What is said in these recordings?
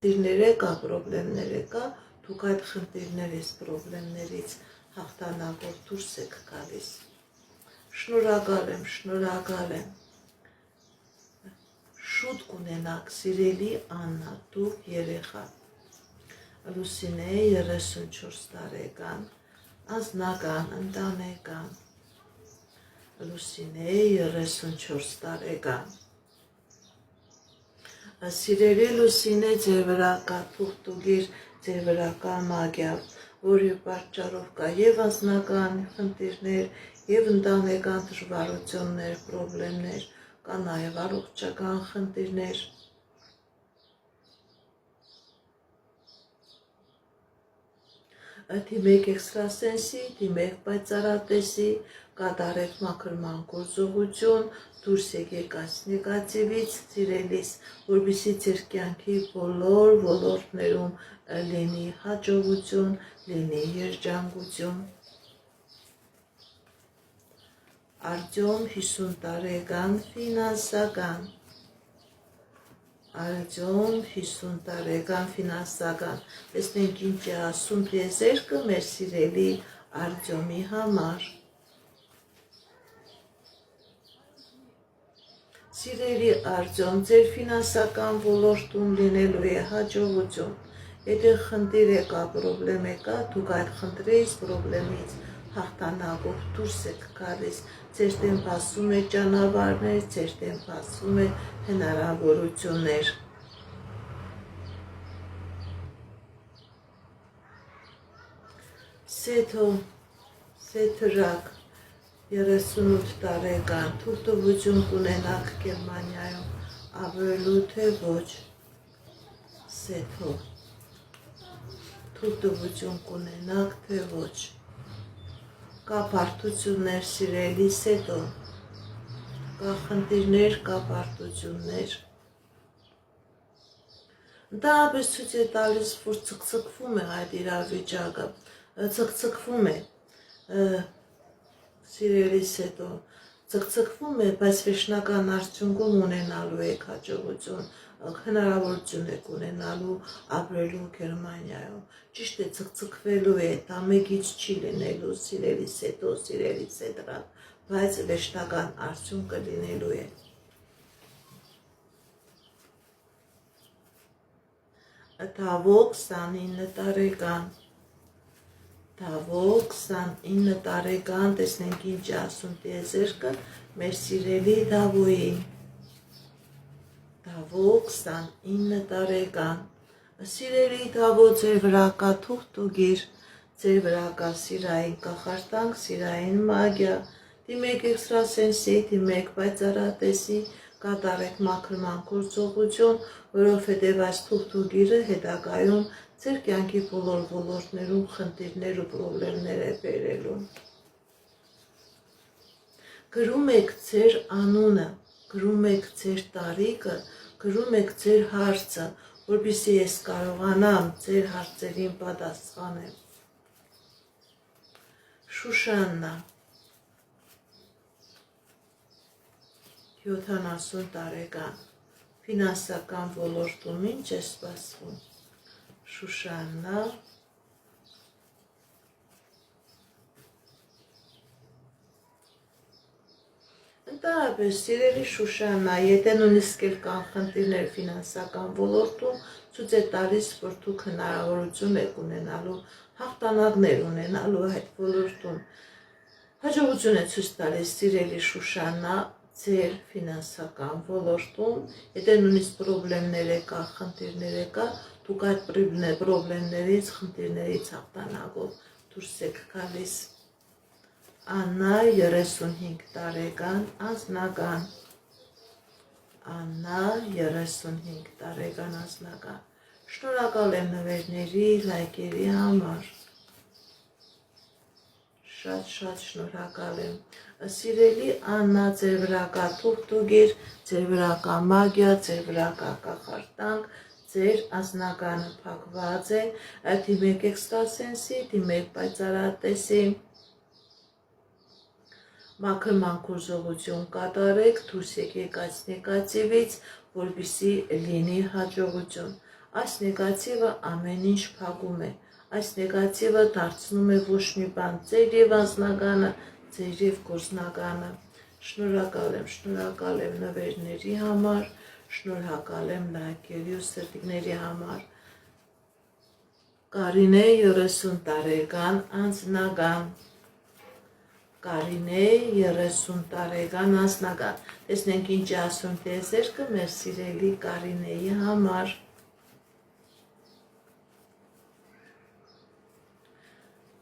Խնդիրներ կա, պրոբլեմներ կա, դուք այդ խնդիրներից, պրոբլեմներից հաղթանակով դուրս եք գալիս։ Շնորհակալ եմ։ Շուտ կունենաք, սիրելի Աննա, դուք երեխա։ Լուսինե 34 տարեկան, անձնական, ընտանեկան։ Լուսինե 34 տարեկան։ Սիրելի Լուսինե, ձեր վրա կա թուղթուգիր, ձեր վրա կա մագիա, որի պատճառով կա եւ անձնական խնդիրներ, եւ ընտանեկան դժվարություններ, պրոբլեմներ, կա նաեւ առողջական խնդիրներ։ Դիմեք էքստրասենսի, դիմեք պայծառատեսի, կատարեք մաքրման գործողություն, դուրս եկեք այս նեգատիվից, սիրելիս, որպեսզի ձեր կյանքի բոլոր ոլորտներում լինի հաջողություն, լինի երջանկություն։ Արտյոմ 50 տարեկան, ֆինանսական։ Արտյոմ 50 տարեկան, ֆինանսական։ Տեսնենք ինչ է ասում տիեզերքը մեր սիրելի Արտյոմի համար։ Սիրելի Արտյոմ, ձեր ֆինանսական ոլորտում լինելու է հաջողություն։ Եթե խնդիր կա, պրոբլեմ կա, դուք այդ խնդրից, պրոբլեմից հաղթանակով դուրս եք գալիս, ձեր դեմ բացում է ճանապարհներ, ձեր դեմ բացում է հնարավորություններ։ Սեթրակ 38 տարեկան, թույլտվություն կունենաք Գերմանիայում, ավերելու թե ոչ։ Սեթո, թույլտվություն կունենաք թե ոչ։ Կա բարդություններ, սիրելի Սեթո, կա խնդիրներ, կա բարդություններ։ Ընդհանրապես ցույց է տալիս, որ ցկցկվում է այդ իրավիճակը, ցկցկվում է, սիրելի Սեթո, ցկցկվում է, բայց վերջնական արդյունքում ունենալու եք հաջողություն, հնարավորություն եք ունենալու ապրելու Գերմանիայում։ Ճիշտ է, ցկցկվելու է, դա մեկից չի լինելու, սիրելի Սեթո, սիրելի Սեթրակ, բայց վերջնական արդյունքը լինելու է։ Թավոք 29 տարեկան, Թավոք 29 տարեկան, տեսնենք ինչ է ասում տիեզերքը մեր սիրելի Թավոյին։ Թավոք 29 տարեկան, սիրելի Թավո, ձեր վրա կա թուղթուգիր, ձեր վրա կա սիրային կախարդանք, սիրային մագիա, դիմեք էքստրասենսի, դիմեք պայծառատեսի, կատարեք մաքրման գործողություն, որովհետև այս թուղթուգիրը հետագայում ձեր կյանքի բոլոր ոլորտներում խնդիրներ ու պրոբլեմներ է բերելու։ Գրում եք ձեր անունը, գրում եք ձեր տարիքը, գրում եք ձեր հարցը, որպեսզի ես կարողանամ ձեր հարցերին պատասխանել։ Շուշաննա 70 տարեկան, ֆինանսական ոլորտում ինչ է սպասվում։ Շուշաննա Ընդհանրապես, սիրելի Շուշաննա, եթե նույնիսկ կան խնդիրներ ֆինանսական ոլորտում, ցույց է տալիս, որ դուք հնարավորություն եք ունենալու, հաղթանակներ ունենալու այդ ոլորտում։ Հաջողություն է ցույց տալիս, սիրելի Շուշաննա, ձեր ֆինանսական ոլորտում, եթե նույնիսկ պրոբլեմներ կա, խնդիրներ կա, դուք այդ պրոբլեմներից, խնդիրներից հաղթանակով դուրս եք գալիս։ Աննա 35 տարեկան, անձնական։ Աննա 35 տարեկան, անձնական։ Շնորհակալ եմ նվերների, լայքերի համար։ Շատ շնորհակալ եմ։ Սիրելի Աննա, ձեր վրա կա թուղթուգիր, ձեր վրա կա մագիա, ձեր վրա կա կախարդանք, ձեր անձնականը փակված է, դիմեք էքստրասենսի, դիմեք պայծառատեսի, մաքրման գործողություն կատարեք, դուրս եկեք այս նեգատիվից, որպեսզի լինի հաջողություն։ Այս նեգատիվը ամեն ինչ փակում է, այս նեգատիվը դարձնում է ոչ մի բան ձեր և անձնականը, ձեր և գործնականը։ Շնորհակալ եմ նվերների համար, շնորհակալ եմ լայքերի ու սրտիկների համար։ Կարինե 30 տարեկան անձնական, Կարինե 30 տարեկան անձնական, տեսնենք ինչ ասում տեզերքը մեր սիրելի Կարինեի համար։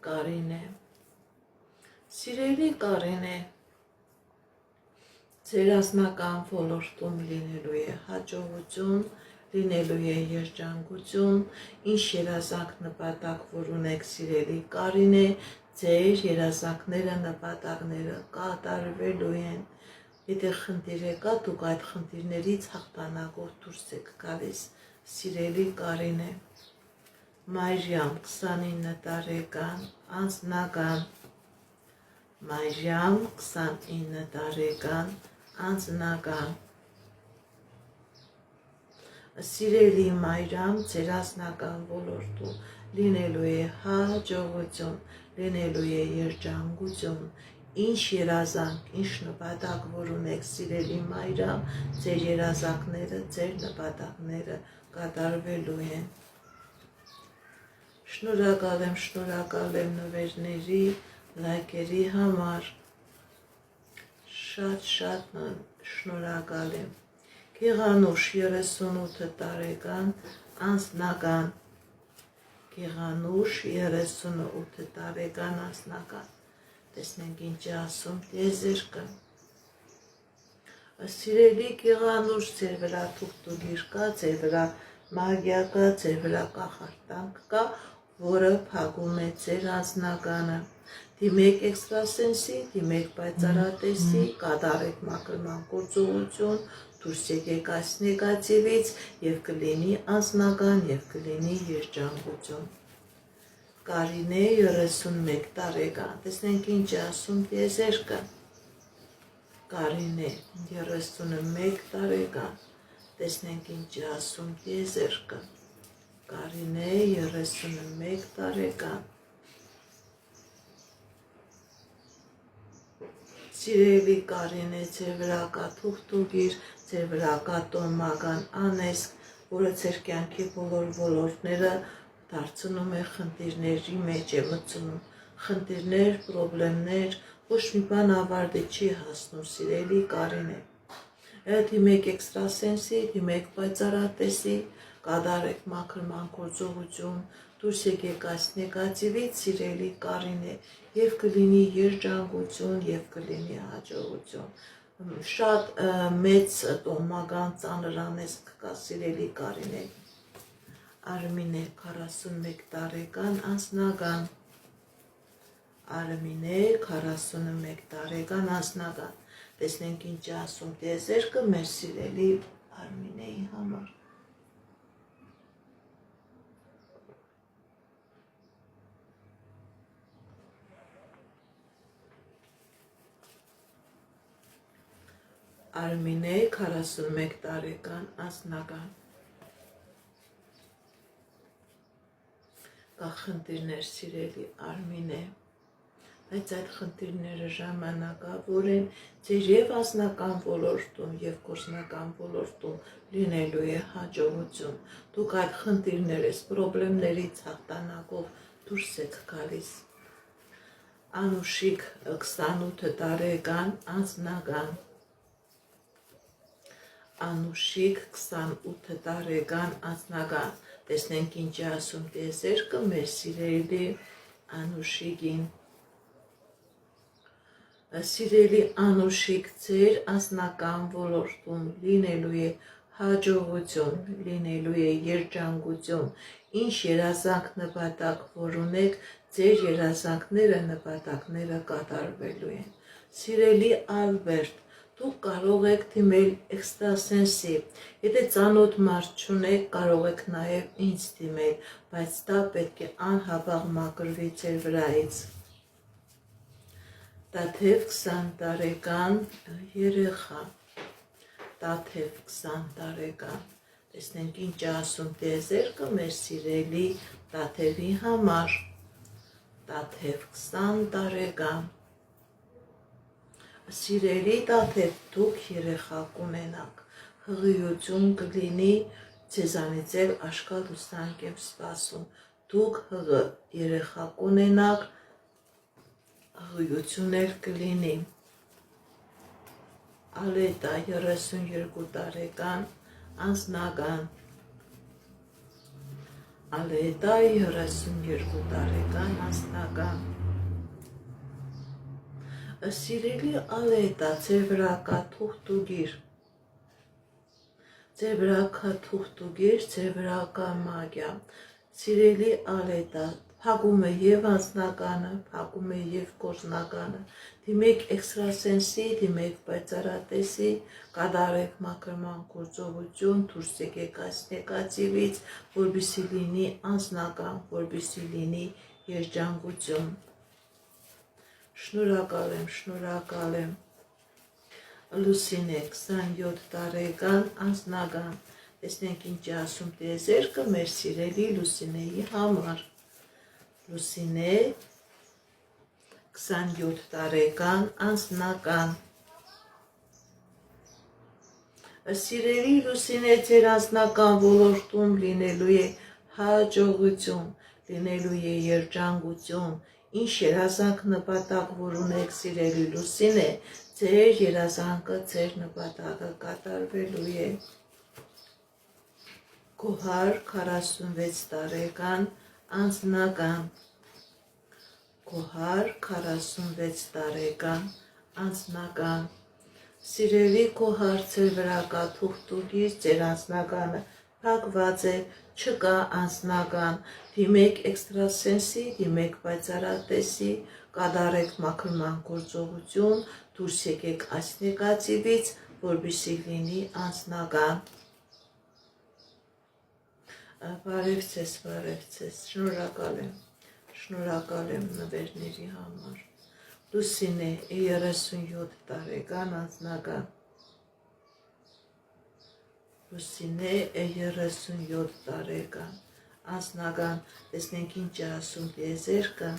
Կարինե, սիրելի Կարինե, ձեր անձնական ոլորտում լինելու է հաջողություն, լինելու է երջանկություն, ինչ երազանք նպատակ, որ ունեք սիրելի Կարինե, ձեր երազանքները, նպատակները կատարվելու են։ Եթե խնդիր կա, դուք այդ խնդիրներից հաղթանակով դուրս եք գալիս, սիրելի Կարինե։ Մարիամ 29 տարեկան անձնական, Մարիամ 29 տարեկան անձնական, սիրելի Մարիամ, ձեր անձնական ոլորտում լինելու է հաջողություն, լինելու է երջանկություն, ինչ երազանք, ինչ նպատակ, որ ունեք սիրելի Մարիամ, ձեր երազանքները, ձեր նպատակները կատարվելու են։ Շնորհակալ եմ նվերների, լայքերի համար, շատ շնորհակալ եմ։ Գեղանուշ 38 տարեկան անձնական, Գեղանուշ 38 տարեկան անձնական, տեսնենք ինչ ասում տեզերքը։ Սիրելի Գեղանուշ, ձեր վրա թուղթուգիր կա, ձեր վրա մագիա կա, ձեր վրա կախարդանք կա, որը փակում է ձեր անձնականը։ Դիմեք էքստրասենսի, դիմեք պայծառատեսի, կատարեք մաքրման գործողություն, դուրս եկեք այս նեգատիվից և կլինի անձնական և կլինի երջանկություն։ Կարինե 31 տարեկան, տեսնենք ինչ ասում տեզերքը։ Կարինե 31 տարեկան, տեսնենք ինչ ասում տեզերքը։ Կարինե 31 տարեկան, սիրելի Կարինե, ձեր վրա կա թուղթուգիր, ձեր վրա կա տոհմական անեզք, որը ձեր կյանքի բոլոր ոլորտները դարձնում է խնդիրների մեջ է մտցնում, խնդիրներ, պրոբլեմներ, ոչ մի բան ավարտի չի հասնում, սիրելի Կարինե։ Դիմեք էքստրասենսի, դիմեք պայծառատեսի, կատարեք մաքրման գործողություն, դուրս եկեք այս նեգատիվից, սիրելի Կարինե, և կլինի երջանկություն, և կլինի հաջողություն։ Շատ մեծ տոհմական ծանր անեզք կա, սիրելի Կարինե։ Արմինե 41 տարեկան անձնական, Արմինե 41 տարեկան անձնական, տեսնենք ինչ ասում տեզերքը մեր սիրելի Արմինեի համար։ Արմինե 41 տարեկան անձնական, կա խնդիրներ, սիրելի Արմինե, բայց այդ խնդիրները ժամանակավոր են, ձեր և անձնական ոլորտում և գործնական ոլորտում լինելու է հաջողություն, դուք այդ խնդիրներից, պրոբլեմներից հաղթանակով դուրս եք գալիս։ Անուշիկ 28 տարեկան անձնական, Անուշիկ 28 տարեկան անձնական, տեսնենք ինչ ասում տեզերքը մեր սիրելի Անուշիկին։ Սիրելի Անուշիկ, ձեր անձնական ոլորտում լինելու է հաջողություն, լինելու է երջանկություն, ինչ երազանք նպատակ, որ ունեք, ձեր երազանքները, նպատակները կատարվելու են։ Սիրելի Ալբերտ, դուք կարող եք դիմել էքստրասենսի, եթե ծանոթ մարդ չունեք, կարող եք նաև ինձ դիմել, բայց դա պետք է անհապաղ մաքրվի ձեր վրայից։ Տաթև 20 տարեկան երեխա, Տաթև 20 տարեկան, տեսնենք ինչ է ասում տիեզերքը մեր սիրելի Տաթևի համար։ Տաթև 20 տարեկան։ Սիրելի Տաթև, դուք երեխա կունենաք, հղիություն կլինի, ձեզանից էլ աշկալուստանք եմ սպասում, դուք երեխա կունենաք, հղիություններ կլինի։ Ալետա 32 տարեկան, անձնական։ Ալետա 32 տարեկան, անձնական։ Սիրելի Ալետա, ձեր վրա կա թուղթուգիր, ձեր վրա կա թուղթուգիր, ձեր վրա կա մագիա։ Սիրելի Ալետա, փակում է եւ անձնականը, փակում է եւ գործնականը։ Դիմեք էքստրասենսի, դիմեք պայծառատեսի, կատարեք մաքրման գործողություն, դուրս եկեք այս նեգատիվից, որպեսզի լինի անձնական, որպեսզի լինի երջանկություն։ Շնորհակալ եմ, շնորհակալ եմ։ Լուսինե 27 տարեկան, անձնական։ Տեսնենք ինչ է ասում տիեզերքը մեր սիրելի Լուսինեի համար։ Լուսինե 27 տարեկան, անձնական։ Սիրելի Լուսինե, ձեր անձնական ոլորտում լինելու է հաջողություն, լինելու է երջանկություն, ինչ երազանք նպատակ, որ ունեք սիրելի Լուսինե, ձեր երազանքը, ձեր նպատակը կատարվելու է։ Գոհար 46 տարեկան, անձնական։ Գոհար 46 տարեկան, անձնական։ Սիրելի Գոհար, ձեր վրա կա թուղթուգիր, ձեր անձնականը փակված է, չկա անձնական, դիմեք էքստրասենսի, դիմեք պայծառատեսի, կատարեք մաքրման գործողություն, դուրս եկեք այս նեգատիվից, որպեսզի լինի անձնական։ Բարև ձեզ, շնորհակալ եմ նվերների համար։ Լուսինե 37 տարեկան, անձնական։ Լուսինե 37 տարեկան, անձնական, տեսնենք ինչ է ասում տիեզերքը։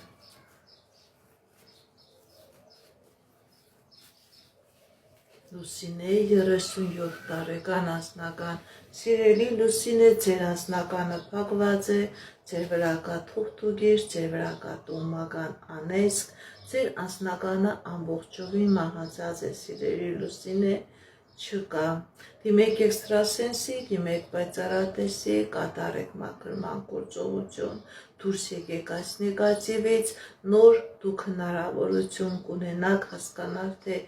Լուսինե 37 տարեկան, անձնական։ Սիրելի Լուսինե, ձեր անձնականը փակված է, ձեր վրա կա թուղթուգիր, ձեր վրա կա տոհմական անեծք, ձեր անձնականը ամբողջովին մահացած է, սիրելի Լուսինե, չկա։ Դիմեք էքստրասենսի, դիմեք պայծառատեսի, կատարեք մաքրման գործողություն, դուրս եկեք այս նեգատիվից, նոր դուք հնարավորություն կունենաք հասկանալ, թե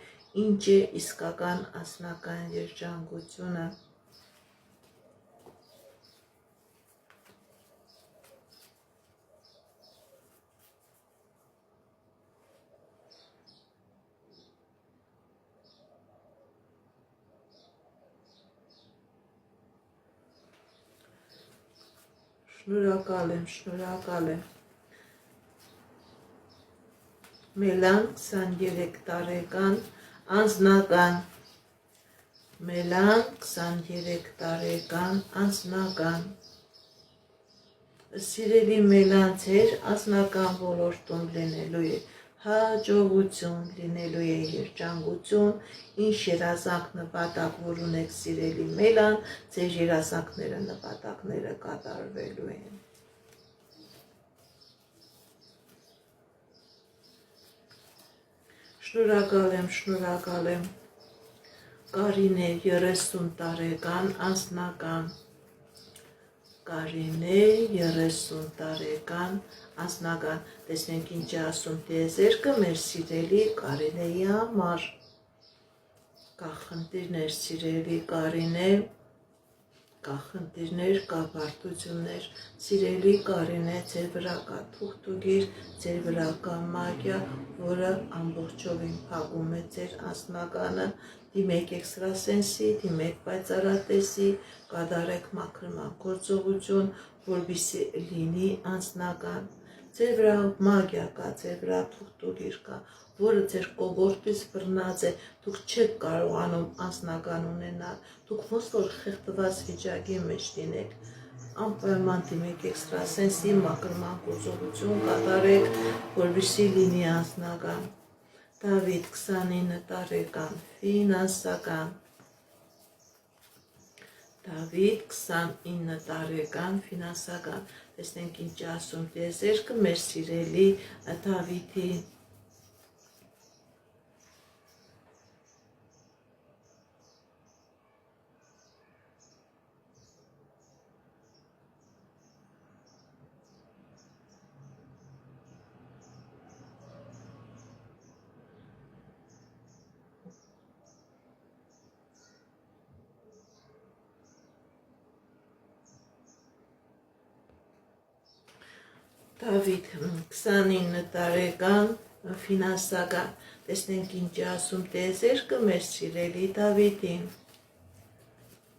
ինչ է իսկական անձնական երջանկությունը։ Շնորհակալ եմ։ Մելան 23 տարեկան, անձնական։ Մելան 23 տարեկան, անձնական։ Սիրելի Մելան, ձեր անձնական ոլորտում լինելու է հաջողություն, լինելու է երջանկություն, ինչ երազանք նպատակ, որ ունեք սիրելի Մելան, ձեր երազանքները, նպատակները կատարվելու են։ Շնորհակալ եմ։ Կարինե 30 տարեկան, անձնական։ Կարինե 30 տարեկան, անձնական։ Տեսնենք ինչ է ասում տիեզերքը մեր սիրելի Կարինեի համար։ Կա խնդիրներ, սիրելի Կարինե, կա խնդիրներ, կա բարդություններ, սիրելի Կարինե, ձեր վրա կա թուղթուգիր, ձեր վրա կա մագիա, որը ամբողջովին փակում է ձեր անձնականը, դիմեք էքստրասենսի, դիմեք պայծառատեսի, կատարեք մաքրման գործողություն, որպեսզի լինի անձնական, ձեր վրա մագիա կա, ձեր վրա թուղթուգիր կա, որը ձեր կողորտից բռնած է, դուք չեք կարողանում անձնական ունենալ, դուք ոնց որ խեղդված վիճակի մեջ լինեք, անպայման դիմեք էքստրասենսի մաքրման գործողություն կատարեք, որպեսզի լինի անձնական։ Դավիթ 29 տարեկան, ֆինանսական։ Դավիթ 29 տարեկան, ֆինանսական։ Տեսնենք ինչ ասում տիեզերքը մեր սիրելի Դավիթի։ Դավիթ 29 տարեկան, ֆինանսական։ Տեսնենք ինչ ասում տիեզերքը մեր սիրելի Դավիթին։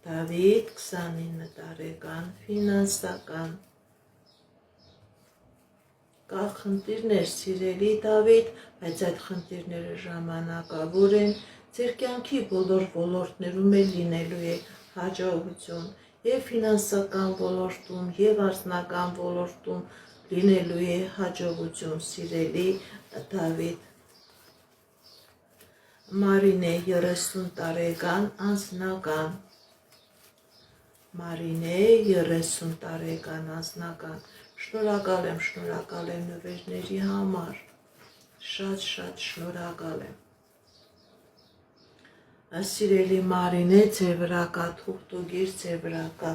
Դավիթ 29 տարեկան, ֆինանսական։ Կա խնդիրներ, սիրելի Դավիթ, բայց այդ խնդիրները ժամանակավոր են, ձեր կյանքի բոլոր ոլորտներում էլ լինելու է հաջողություն, եւ ֆինանսական ոլորտում, եւ անձնական ոլորտում լինելու է հաջողություն, սիրելի Դավիթ։ Մարինե 30 տարեկան, անձնական։ Մարինե 30 տարեկան, անձնական։ Շնորհակալ եմ նվերների համար, շատ շնորհակալ եմ։ Սիրելի Մարինե, ձեր վրա կա թուղթուգիր, ձեր վրա կա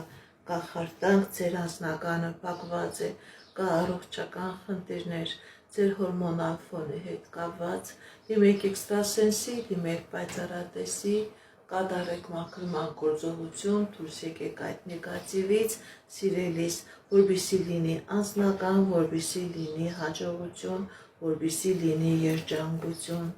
կախարդանք, ձեր անձնականը փակված է, կա առողջական խնդիրներ, ձեր հորմոնալ ֆոնի հետ կապված, դիմեք էքստրասենսի, դիմեք պայծառատեսի, կատարեք մաքրման գործողություն, դուրս եկեք այդ նեգատիվից, սիրելիս, որպեսզի լինի անձնական, որպեսզի լինի հաջողություն, որպեսզի լինի երջանկություն։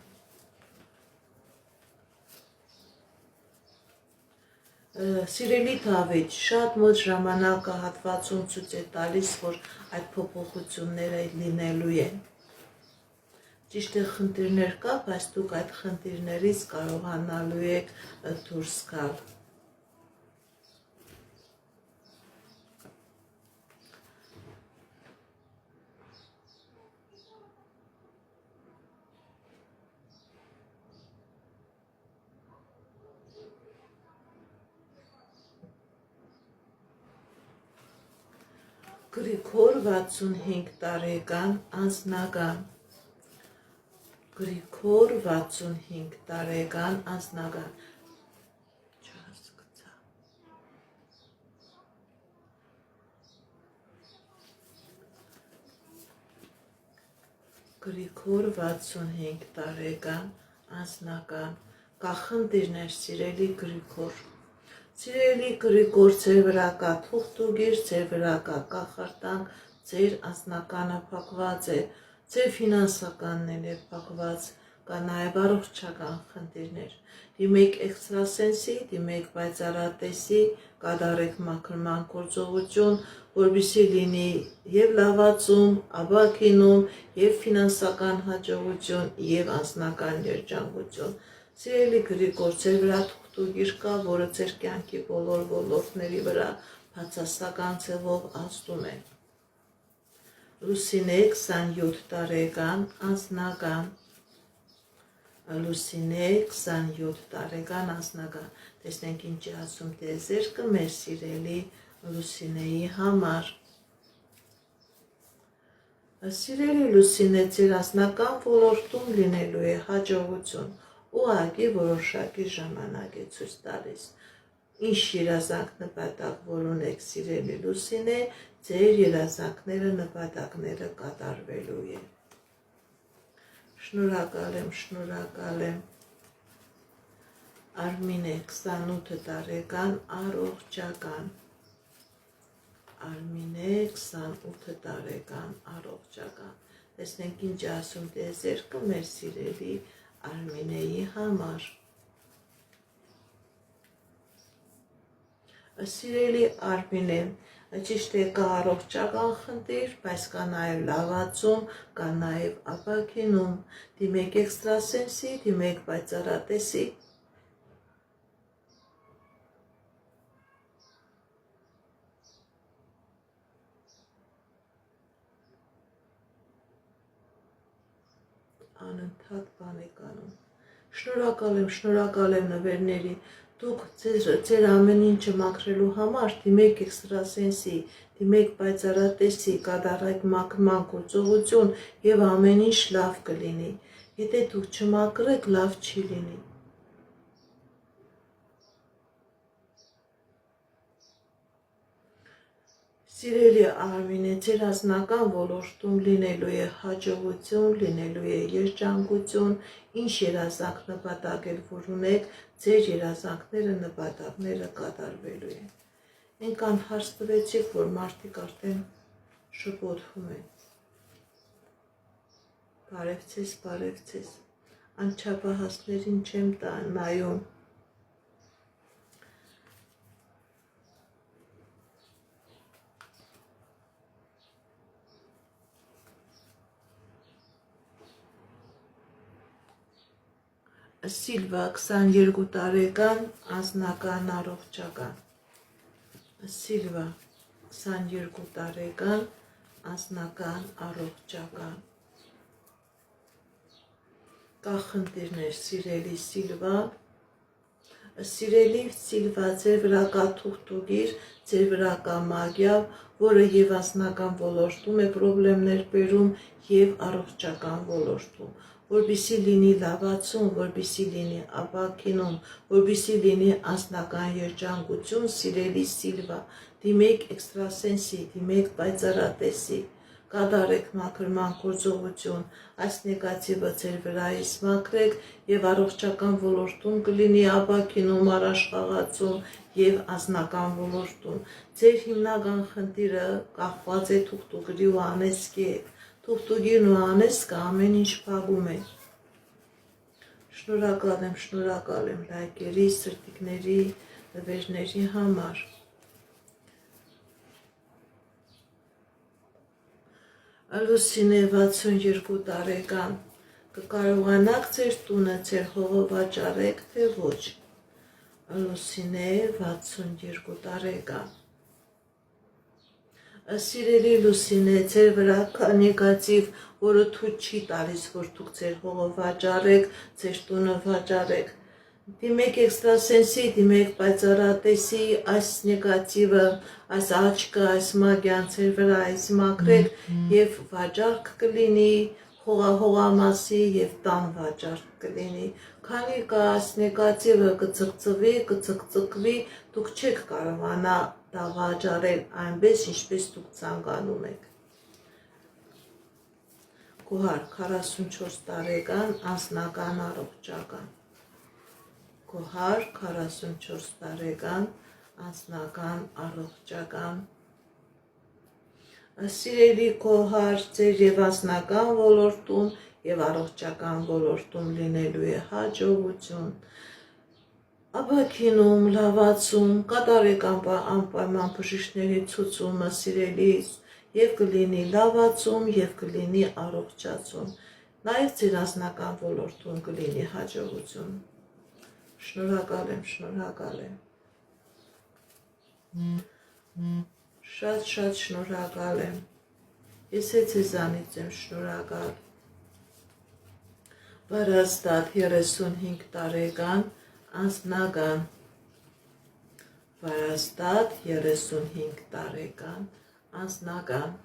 Սիրելի Դավիթ, շատ մոտ ժամանակահատվածում ցույց է տալիս, որ այդ փոփոխությունները լինելու են։ Ճիշտ է, խնդիրներ կա, բայց դուք այդ խնդիրներից կարողանալու եք դուրս գալ։ Գրիգոր 65 տարեկան, անձնական։ Գրիգոր 65 տարեկան, անձնական։ Չհասկացա։ Գրիգոր 65 տարեկան, անձնական։ Կա խնդիրներ, սիրելի Գրիգոր։ Սիրելի Գրիգոր, ձեր վրա կա թուղթուգիր, ձեր վրա կա կախարդանք, ձեր անձնականը փակված է, ձեր ֆինանսականն է փակված, կա նաև առողջական խնդիրներ։ Դիմեք էքստրասենսի, դիմեք պայծառատեսի, կատարեք մաքրման գործողություն, որպեսզի լինի եւ լավացում, աբակինում, եւ ֆինանսական հաջողություն, եւ անձնական երջանկություն։ Սիրելի Գրիգոր, ձեր վրա թուղթուգիր կա, որը ձեր կյանքի բոլոր ոլորտների վրա բացասական ձևով ազդում է։ Լուսինե 27 տարեկան, անձնական։ Լուսինե 27 տարեկան, անձնական։ Տեսնենք ինչ է ասում տիեզերքը մեր սիրելի Լուսինեի համար։ Սիրելի Լուսինե, ձեր անձնական ոլորտում լինելու է հաջողություն, ուղղակի որոշակի ժամանակ է ցույց տալիս։ Ինչ երազանք նպատակ որ ունեք, սիրելի Լուսինե, ձեր երազանքները, նպատակները կատարվելու են։ Շնորհակալ եմ։ Արմինե 28 տարեկան, առողջական։ Արմինե 28 տարեկան, առողջական։ Տեսնենք ինչ ասում տիեզերքը մեր սիրելի Արմինեի համար։ Սիրելի Արմինե, ճիշտ է կա առողջական խնդիր, բայց կա նաև լավացում, կա նաև ապակինում, դիմեք էքստրասենսի, դիմեք պայծառատեսի։ Անընդհատ բան եք անում։ Շնորհակալ եմ նվերների։ Դուք ձեր ամեն ինչը մաքրելու համար դիմեք էքստրասենսի, դիմեք պայծառատեսի, կատարեք մաքրման գործողություն եւ ամեն ինչ լավ կլինի։ Եթե դուք չմաքրեք, լավ չի լինի։ Սիրելի Արմինե, ձեր անձնական ոլորտում լինելու է հաջողություն, լինելու է երջանկություն, ինչ երազանք նպատակ էլ որ ունեք, ձեր երազանքները, նպատակները կատարվելու են։ Այնքան հարց տվեցիք, որ մարդիկ արդեն շփոթվում են։ Բարև ձեզ, անչափահասներին չեմ նայում։ Սիլվա 22 տարեկան, անձնական առողջական։ Սիլվա 22 տարեկան, անձնական առողջական։ Կա խնդիրներ, սիրելի Սիլվա։ Սիրելի Սիլվա, ձեր վրա կա թուղթուգիր, ձեր վրա կա մագիա, որը եւ անձնական ոլորտում է պրոբլեմներ բերում եւ առողջական ոլորտում, որբիսի լինի լավացում, որբիսի լինի ապակինում, որբիսի լինի անձնական երջանկություն, սիրելի Սիլվա, դիմեք էքստրասենսի, դիմեք պայծառատեսի, կատարեք մաքրման գործողություն, այս նեգատիվը ձեր վրայից մաքրեք եւ առողջական ոլորտում կլինի ապակինում, առաջխաղացում եւ անձնական ոլորտում։ Ձեր հիմնական խնդիրը կախված է թուղթուգրի ու անեծքի հետ։ Թուղթուգիրն ու անեծքը ամեն ինչ փակում է։ Շնորհակալ եմ լայքերի, սրտիկների, նվերների համար։ Լուսինե 62 տարեկան, կկարողանաք ձեր տունը, ձեր հողը վաճառեք, թե ոչ։ Լուսինե 62 տարեկան։ Սիրելի Լուսինե, ձեր վրա կա նեգատիվ, որը թույլ չի տալիս, որ դուք ձեր հողը վաճառեք, ձեր տունը վաճառեք։ Դիմեք էքստրասենսի, դիմեք պայծառատեսի, այս նեգատիվը, այս աչքը, այս մագիան ձեր վրայից մաքրեք եւ վաճառք կլինի, հողամասի եւ տան վաճառք կլինի։ Քանի կա այս նեգատիվը կծկծկվի, դուք չեք կարողանա դա վաճառել այնպես, ինչպես դուք ցանկանում եք։ Գոհար 44 տարեկան, անձնական առողջական։ Գոհար 44 տարեկան, անձնական առողջական։ Սիրելի Գոհար, ձեր եւ անձնական ոլորտում եւ առողջական ոլորտում լինելու է հաջողություն, ապակինում, լավացում, կատարեք անպայման բժիշկների ցուցումը, սիրելիս, եւ կլինի լավացում եւ կլինի առողջացում, նաեւ ձեր անձնական ոլորտում կլինի հաջողություն։ Շնորհակալ եմ։ Շատ շնորհակալ եմ։ Ես ձեզանից եմ շնորհակալ։ Վարազդատ 35 տարեկան, անձնական։ Վարազդատ 35 տարեկան, անձնական։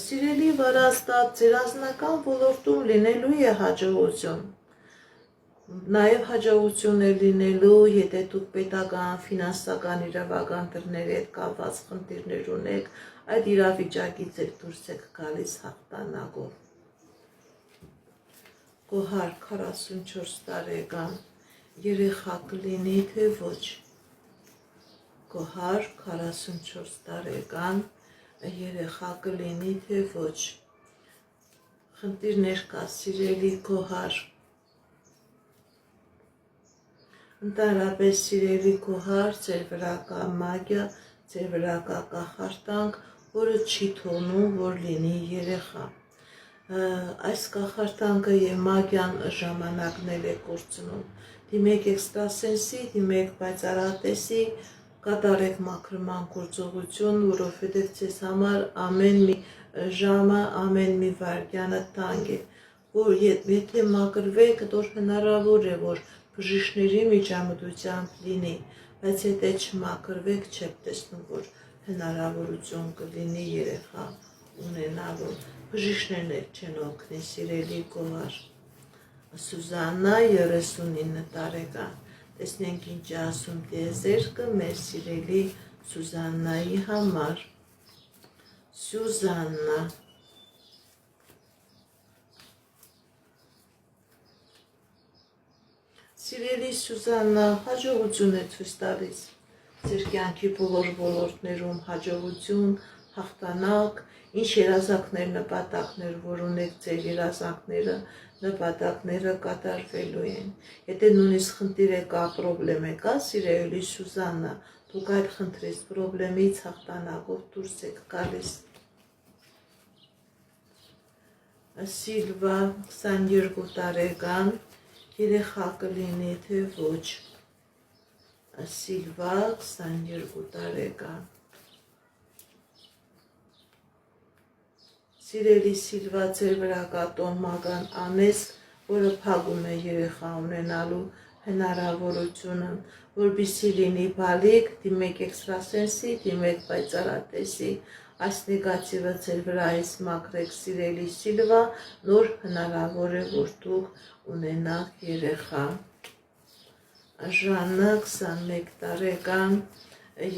Սիրելի Վարազդատ, ձեր անձնական ոլորտում լինելու է հաջողություն։ Նաև հաջողություն է լինելու, եթե դուք պետական, ֆինանսական, իրավական դռների հետ կապված խնդիրներ ունեք, այդ իրավիճակից էլ դուրս եք գալիս հաղթանակով։ Գոհար 44 տարեկան, երեխա կլինի, թե ոչ։ Գոհար 44 տարեկան, երեխա կլինի, թե ոչ։ Խնդիրներ կա, սիրելի Գոհար։ Ընդհանրապես սիրելի գոհար, ձեր վրա կա մագիա, ձեր վրա կա կախարդանք, որը չի թողնում, որ լինի երեխա։ Այս կախարդանքը եւ մագիան ժամանակներ է կորցնում։ Դիմեք էքստրասենսի, դիմեք պայծառատեսի, կատարեք մաքրման գործողություն, որովհետեւ ձեզ համար ամեն մի ժամը, ամեն մի վայրկյանը տանգ է, որ եթե մաքրվեք, դեռ հնարավոր է, որ բժիշկների միջամտությամբ լինի, բայց եթե չմաքրվեք, չեք տեսնում, որ հնարավորություն կլինի երեխա ունենալու։ Բժիշկներն էլ չեն օգնի, սիրելի գոհար։ Սուզաննա 39 տարեկան։ Տեսնենք ինչ ասում տիեզերքը մեր սիրելի Սուզաննայի համար։ Սուզաննա Սիրելի Սուզաննա, հաջողություն է ցույց տալիս ձեր կյանքի բոլոր ոլորտներում, հաջողություն, հաղթանակ, ինչ երազանքներ, նպատակներ, որ ունեք, ձեր երազանքները, նպատակները կատարվելու են։ Եթե նույնիսկ խնդիր է կա, պրոբլեմ է կա, սիրելի Սուզաննա, դուք այդ խնդրից, պրոբլեմից հաղթանակով դուրս եք գալիս։ Սիլվա 22 տարեկան երեխա կլինի, թե ոչ։ Սիլվա 22 տարեկան։ Սիրելի Սիլվա, ձեր վրա կա տոհմական անեծք, որը փակում է երեխա ունենալու հնարավորությունը, որպեսզի լինի բալիկ, դիմեք էքստրասենսի, դիմեք պայծառատեսի, այս նեգատիվը ձեր վրայից մաքրեք, սիրելի Սիլվա, նոր հնարավոր է, որ դուք ունենաք երեխա։ Ժաննա 21 տարեկան,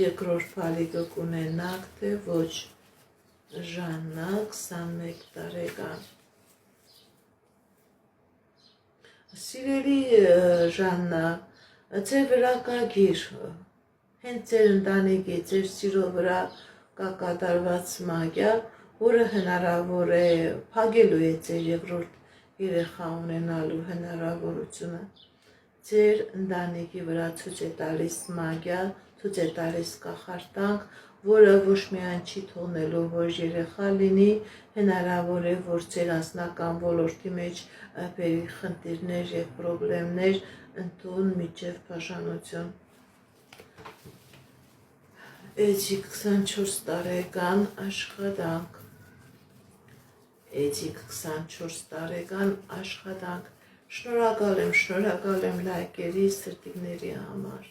երկրորդ բալիկը կունենաք, թե ոչ։ Ժաննա 21 տարեկան։ Սիրելի Ժաննա, ձեր վրա կա գիր, հենց ձեր ընտանիքի, ձեր սիրո վրա կա կատարված մագիա, որը հնարավոր է փակելու է ձեր երկրորդ երեխա ունենալու հնարավորությունը։ Ձեր ընտանիքի վրա ցույց է տալիս մագիա, ցույց է տալիս կախարդանք, որը ոչ միայն չի թողնելու, որ երեխա լինի, հնարավոր է, որ ձեր անձնական ոլորտի մեջ բերի խնդիրներ եւ պրոբլեմներ ընդուն միջև բաժանություն։ Էջիկ 24 տարեկան աշխատանք։ Էջիկ 24 տարեկան աշխատանք։ Շնորհակալ եմ լայքերի, սրտիկների համար։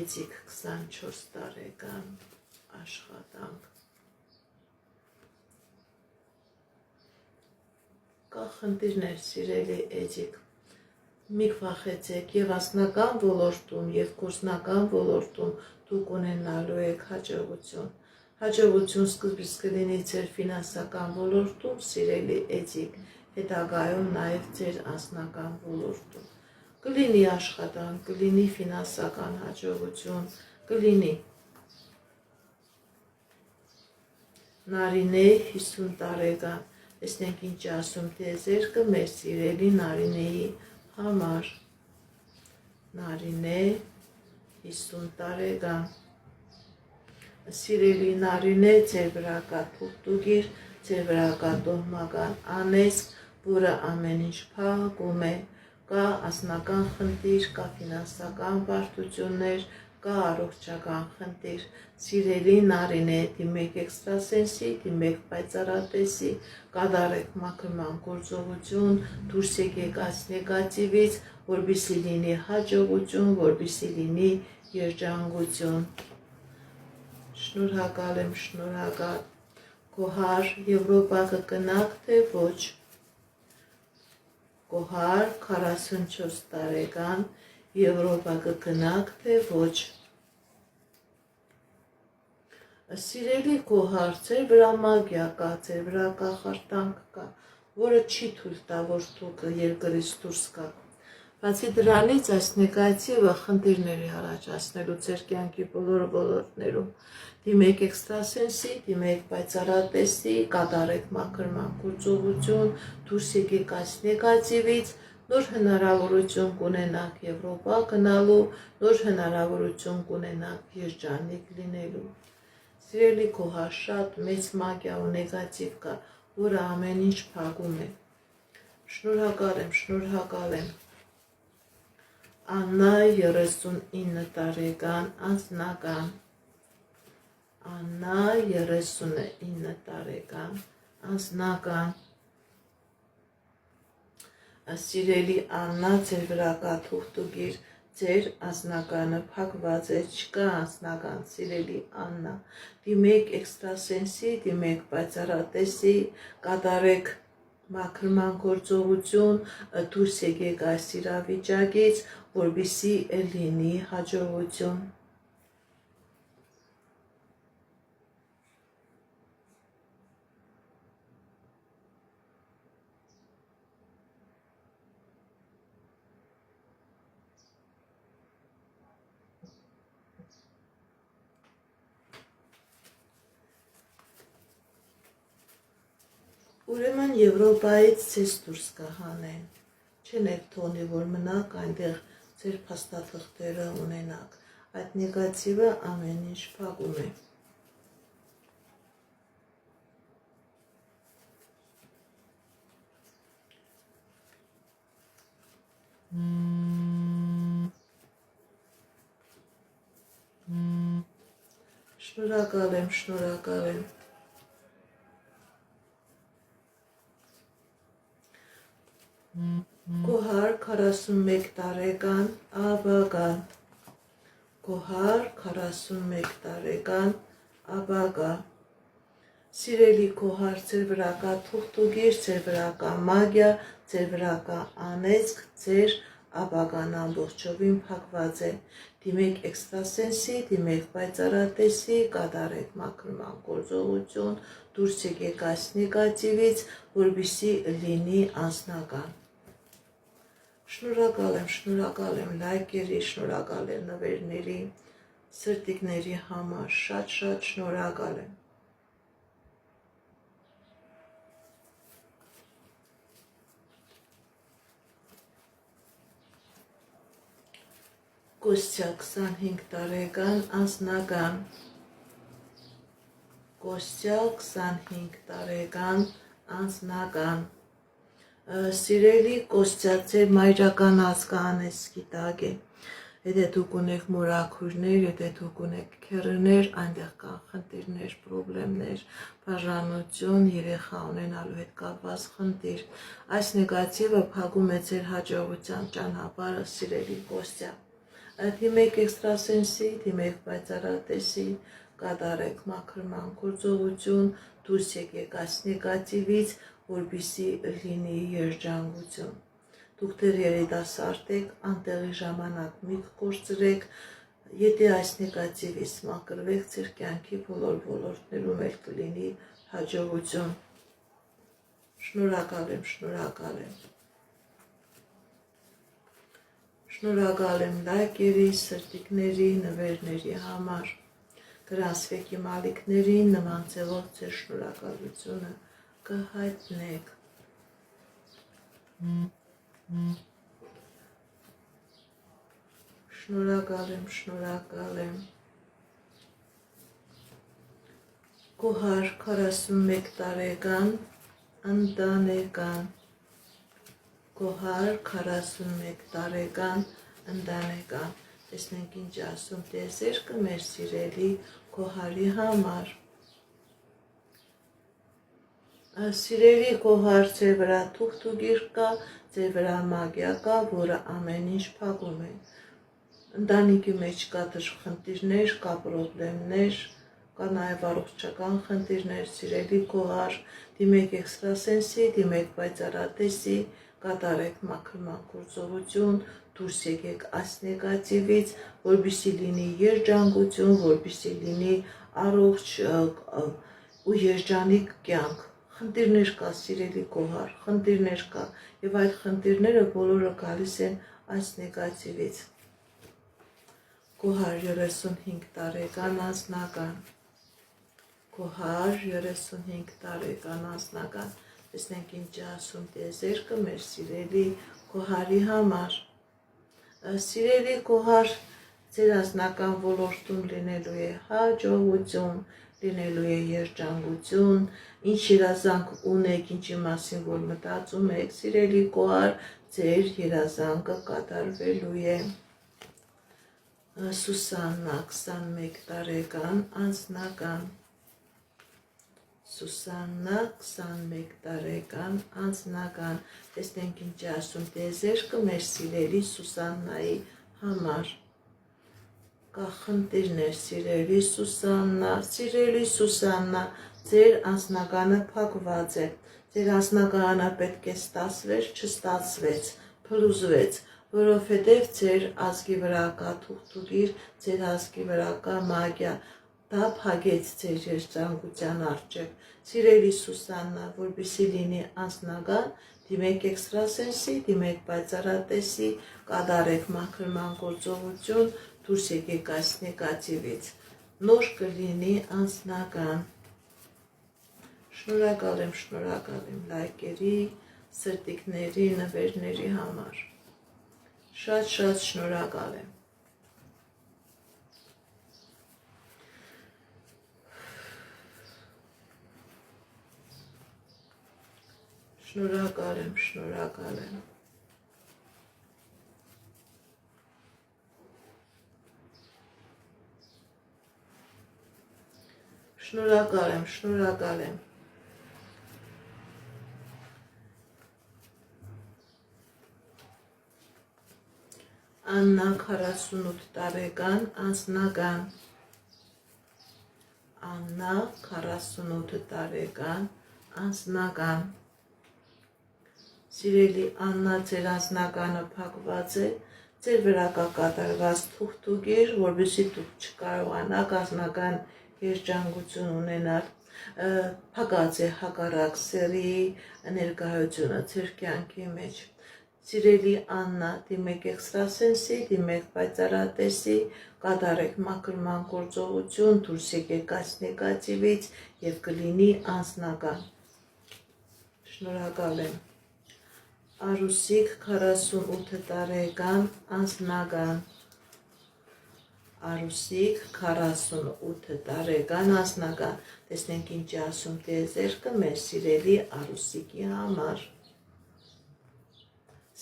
Էջիկ 24 տարեկան աշխատանք։ Կա խնդիրներ, սիրելի Էջիկ, մի վախեցեք, եւ անձնական ոլորտում, եւ գործնական ոլորտում դուք ունենալու եք հաջողություն։ Հաջողություն սկզբից կլինի ձեր ֆինանսական ոլորտում, սիրելի Էջիկ, հետագայում նաեւ ձեր անձնական ոլորտում։ Կլինի աշխատանք, կլինի ֆինանսական հաջողություն, կլինի։ Նարինե 50 տարեկան, տեսնենք ինչ ասում տիեզերքը մեր սիրելի Նարինեի համար։ Նարինե 50 տարեկան։ Սիրելի Նարինե, ձեր վրա կա թուղթուգիր, ձեր վրա կա տոհմական անեծք, որը ամեն ինչ փակում է։ Կա անձնական խնդիր, կա ֆինանսական բարդություններ, կա առողջական խնդիր։ Սիրելի Նարինե, դիմեք էքստրասենսի, դիմեք պայծառատեսի, կատարեք մաքրման գործողություն, դուրս եկեք այս նեգատիվից, որպեսզի լինի հաջողություն, որպեսզի լինի երջանկություն։ Շնորհակալ եմ, շնորհակալ։ Գոհար, Եվրոպա կգնաք, թե ոչ։ Գոհար 44 տարեկան, Եվրոպա կգնաք, թե ոչ։ Սիրելի Գոհար, ձեր վրա մագիա կա, ձեր վրա կախարդանք կա, որը չի թույլ տա, որ դուք երկրից դուրս գաք։ Բացի դրանից այս նեգատիվը խնդիրներ է առաջացնելու ձեր կյանքի բոլոր ոլորտներում։ Դիմեք էքստրասենսի, դիմեք պայծառատեսի, կատարեք մաքրման գործողություն, դուրս եկեք այս նեգատիվից, նոր հնարավորություն կունենաք Եվրոպա գնալու, նոր հնարավորություն կունենաք երջանիկ լինելու։ Սիրելի քոհար, շատ մեծ մագիա ու նեգատիվ կա, որը ամեն ինչ փակում է։ Շնորհակալ եմ։ Աննա 39 տարեկան անձնական։ Աննա 39 տարեկան անձնական։ Սիրելի Աննա, ձեր վրա կա թուղթուգիր, ձեր անձնականը փակված է, չկա անձնական, սիրելի Աննա, դիմեք էքստրասենսի, դիմեք պայծառատեսի, կատարեք մաքրման գործողություն, դուրս եկեք այս իրավիճակից, որպեսզի լինի հաջողություն։ Ուրեմն Եվրոպայից ձեզ դուրս կհանեն, չեն եք թողնի, որ մնաք այնտեղ ձեր փաստաթղթերը ունենաք, այդ նեգատիվը ամեն ինչ փակում է։ Շնորհակալ եմ։ Քոհար 41 տարեկան աբագա։ Քոհար 41 տարեկան աբագա։ Սիրելի քոհար, ձեր վրա կա թուղթուգիր, ձեր վրա կա մագիա, ձեր վրա կա անեծք, ձեր աբագան ամբողջովին փակված է։ Դիմեք էքստրասենսի, դիմեք պայծառատեսի, կատարեք մաքրման գործողություն, դուրս եկեք այս նեգատիվից, որպեսզի լինի անձնական։ Շնորհակալ եմ լայքերի, շնորհակալ եմ նվերների, սրտիկների համար, շատ շնորհակալ եմ։ Կոստյա 25 տարեկան անձնական։ Կոստյա 25 տարեկան անձնական։ Սիրելի Կոստյա, ձեր մայրական ազգը անեսպիտակ է։ Եթե դուք ունեք մորաքույրներ, եթե դուք ունեք քեռիներ, այնտեղ կան խնդիրներ, խնդիրներ, բաժանություն, երեխա ունենալու հետ կապված խնդիր։ Այս նեգատիվը փակում է ձեր հաջողության ճանապարհը, սիրելի Կոստյա։ Դիմեք էքստրասենսի, դիմեք պայծառատեսի, կատարեք մաքրման գործողություն, դուրս եկեք այս նեգատիվից, որպեսզի լինի երջանկություն։ Դուք դեռ երիտասարդ եք, անտեղի ժամանակ մի կորցրեք, եթե այս նեգատիվից մաքրվեք, ձեր կյանքի բոլոր ոլորտներում էլ կլինի հաջողություն։ Շնորհակալ եմ։ Շնորհակալ եմ լայքերի, սրտիկների, նվերների համար։ Գրանցվեք իմ ալիքներին, նման ձևով ձեր շնորհակալությունը կհայտնեք։ Շնորհակալ եմ։ Քոհար 41 տարեկան ընտանեկան։ Քոհար 41 տարեկան ընտանեկան։ Տեսնենք ինչ ասում տիեզերքը մեր սիրելի քոհարի համար։ Սիրելի քոհար, ձեր վրա թուղթուգիր կա, ձեր վրա մագիա կա, որը ամեն ինչ փակում է։ Ընտանիքի մեջ կա խնդիրներ, կա պրոբլեմներ, կա նաև առողջական խնդիրներ, սիրելի քոհար, դիմեք էքստրասենսի, դիմեք պայծառատեսի, կատարեք մաքրման գործողություն, դուրս եկեք այս նեգատիվից, որպեսզի լինի երջանկություն, որպեսզի լինի առողջ ու երջանիկ կյանք։ Խնդիրներ կա, սիրելի քոհար, խնդիրներ կա, եւ այդ խնդիրները բոլորը գալիս են այս նեգատիվից։ Քոհար 35 տարեկան անձնական։ Քոհար 35 տարեկան անձնական։ տեսնենք ինչ ասում տիեզերքը մեր սիրելի Գոհարի համար։ Սիրելի Գոհար, ձեր անձնական ոլորտում լինելու է հաջողություն, լինելու է երջանկություն, ինչ երազանք ունեք, ինչի մասին որ մտածում եք, սիրելի Գոհար, ձեր երազանքը կատարվելու է։ Սուսաննա 21 տարեկան անձնական, Սուսաննա 21 տարեկան անձնական, տեսնենք ինչ ասում տիեզերքը մեր սիրելի Սուսաննայի համար։ Կա խնդիրներ, սիրելի Սուսաննա, ձեր անձնականը փակված է, ձեր անձնականը պետք է ստացվեր, չստացվեց, փլուզվեց, որովհետև ձեր ազգի վրա կա թուղթուգիր, ձեր ազգի վրա կա մագիա, դա փակեց ձեր երջանկության առջև։ Սիրելի Սուսաննա, որպեսզի լինի անձնական, դիմեք էքստրասենսի, դիմեք պայծառատեսի, կատարեք մաքրման գործողություն, դուրս եկեք այս նեգատիվից, նոր կլինի անձնական։ Շնորհակալ եմ լայքերի, սրտիկների, նվերների համար։ Շատ շնորհակալ եմ։ Շնորհակալ եմ։ Շնորհակալ եմ։ Աննա 48 տարեկան անձնական, Աննա 48 տարեկան անձնական, սիրելի Աննա, ձեր անձնականը փակված է, ձեր վրա կա կատարված թուղթուգիր, որովհետեւ դուք չկարողանաք անձնական երջանկություն ունենալ, փակած է հակառակ սերի ներկայությունը ձեր կյանքի մեջ։ Սիրելի Աննա, դիմեք էքստրասենսի, դիմեք պայծառատեսի, կատարեք մաքրման գործողություն, դուրս եկեք այս նեգատիվից եւ կլինի անձնական։ Շնորհակալ եմ։ Արուսիկ 48 տարեկան անձնական, Արուսիկ 48 տարեկան անձնական, տեսնենք ինչ ասում տիեզերքը մեր սիրելի Արուսիկի համար։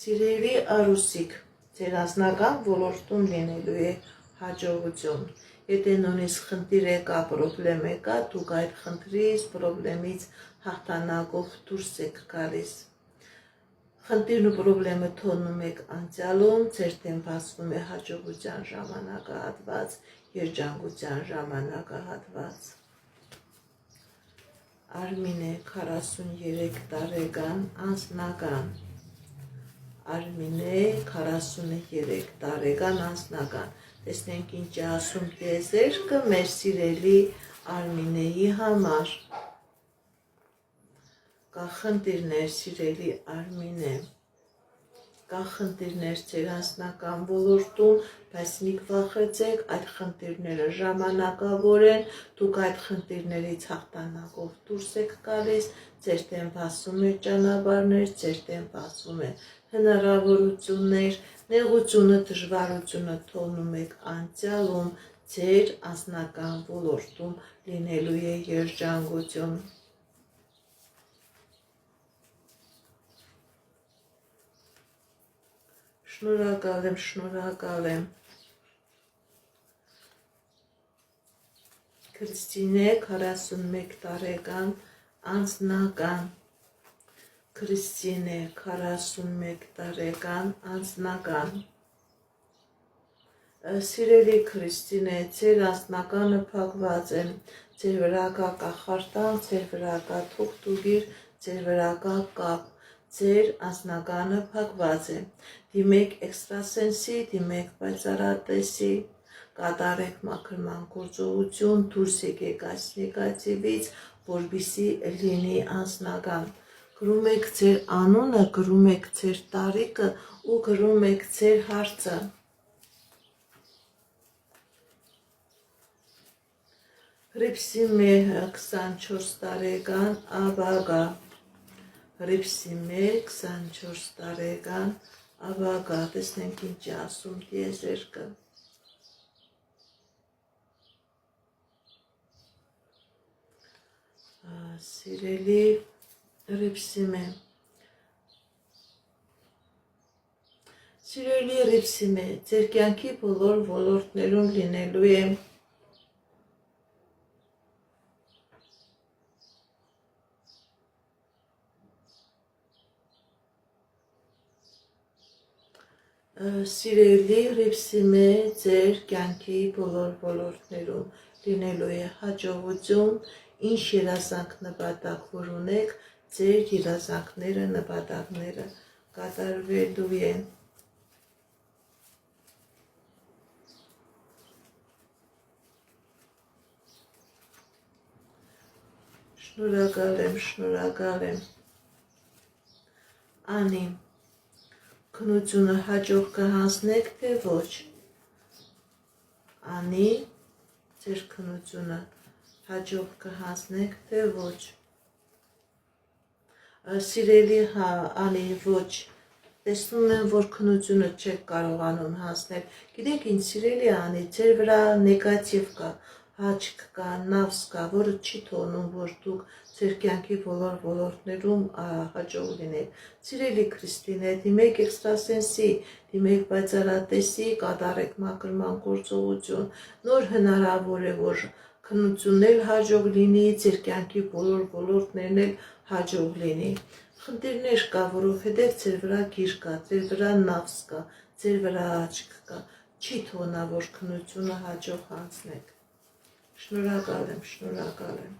Սիրելի Արուսիկ, ձեր անձնական ոլորտում լինելու է հաջողություն։ Եթե նույնիսկ խնդիր եկա, պրոբլեմ եկա, դուք այդ խնդրից, պրոբլեմից հաղթանակով դուրս եք գալիս։ Խնդիրն ու պրոբլեմը թողնում եք անցյալում, ձեր դեմ բացվում է հաջողության ժամանակահատված, երջանկության ժամանակահատված։ Արմինե 43 տարեկան անձնական, Արմինե 43 տարեկան անձնական, տեսնենք ինչ ասում տիեզերքը մեր սիրելի Արմինեի համար։ Կա խնդիրներ, սիրելի Արմինե, կա խնդիրներ ձեր անձնական ոլորտում, բայց մի վախեցեք, այդ խնդիրները ժամանակավոր են, դուք այդ խնդիրներից հաղթանակով դուրս եք գալիս, ձեր դեմ բացվում է ճանապարհներ, ձեր դեմ բացվում է հնարավորություններ, նեղությունը, դժվարությունը թողնում եք անցյալում, ձեր անձնական ոլորտում լինելու է երջանկություն։ Շնորհակալ եմ։ Քրիստինե 41 տարեկան անձնական, Քրիստինե 41 տարեկան անձնական, սիրելի Քրիստինե, ձեր անձնականը փակված է, ձեր վրա կա կախարդանք, ձեր վրա կա թուղթուգիր, ձեր վրա կա կապ, ձեր անձնականը փակված է, դիմեք էքստրասենսի, դիմեք պայծառատեսի, կատարեք մաքրման գործողություն, դուրս եկեք այս նեգատիվից, որպեսզի լինի անձնական։ Գրում եք ձեր անունը, գրում եք ձեր տարիքը ու գրում եք ձեր հարցը։ Հրիփսիմե 24 տարեկան աբագա, Ռիփսի 1-24 տարեկան ավագա, տեսնենք ինչ ասում տիեզերքը։ Սիրելի Ռիփսիմե, ձեր կյանքի բոլոր ոլորտներում լինելու է Սիրելի Ռիփսիմե, ձեր կյանքի բոլոր ոլորտներում լինելու է հաջողություն, ինչ երազանք նպատակ որ ունեք, ձեր երազանքները, նպատակները կատարվելու են։ Շնորհակալ եմ։ Անի, քնությունը հաջող կհանձնեք, թե ոչ։ Անի, ձեր քնությունը հաջող կհանձնեք, թե ոչ։ Սիրելի Անի, ոչ։ Տեսնում եմ, որ քնությունը չեք կարողանում հանձնել։ Գիտեք ինչ, սիրելի Անի, ձեր վրա նեգատիվ կա, հաճք կա, նավս կա, որը չի թողնում, որ դուք ձեր կյանքի բոլոր ոլորտներում հաջող լինեք։ Սիրելի Քրիստինե, դիմեք էքստրասենսի, դիմեք պայծառատեսի, կատարեք մաքրման գործողություն։ Նոր հնարավոր է, որ քնությունն էլ հաջող լինի, ձեր կյանքի բոլոր ոլորտներն էլ հաջող լինի։ Խնդիրներ կա, որովհետև ձեր վրա գիր կա, ձեր վրա նավս կա, ձեր վրա աչք կա, չի թողնա, որ քնությունը հաջող հանձնեք։ Շնորհակալ եմ։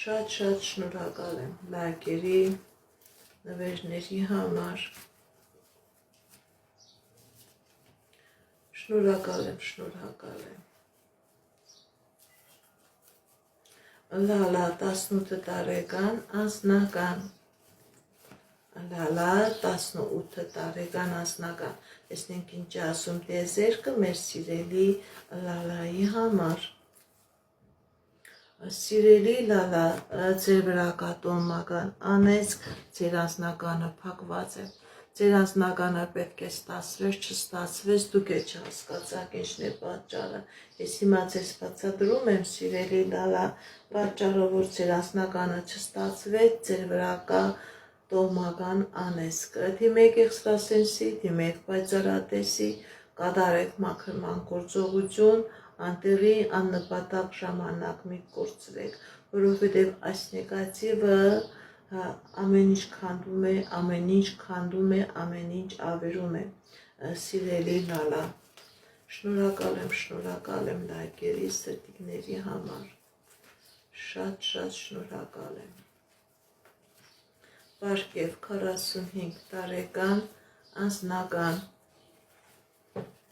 Շատ շնորհակալ եմ լայքերի, նվերների համար։ Շնորհակալ եմ։ Լալա 18 տարեկան անձնական։ Լալա 18 տարեկան անձնական։ Տեսնենք ինչ ասում տիեզերքը մեր սիրելի Լալայի համար։ Սիրելի Լալա, ձեր վրա կա տոհմական անեծք, ձեր անձնականը փակված է։ Ձեր անձնականը պետք է ստացվեր, չստացվեց, դուք է չհասկացաք ինչն է պատճառը։ Ես հիմա ձեզ բացատրում եմ, սիրելի Լալա, պատճառը, որ ձեր անձնականը չստացվեց, ձեր վրա կա տոհմական անեծք։ Դիմեք էքստրասենսի, դիմեք պայծառատեսի, կատարեք մաքրման գործողություն, անտեղի աննպատակ ժամանակ մի կորցրեք, որովհետև այս նեգատիվը ամեն ինչ քանդում է, ամեն ինչ ավերում է, սիրելի Լալա։ Շնորհակալ եմ լայքերի, սրտիկների համար։ Շատ շնորհակալ եմ։ Պարկև 45 տարեկան անձնական։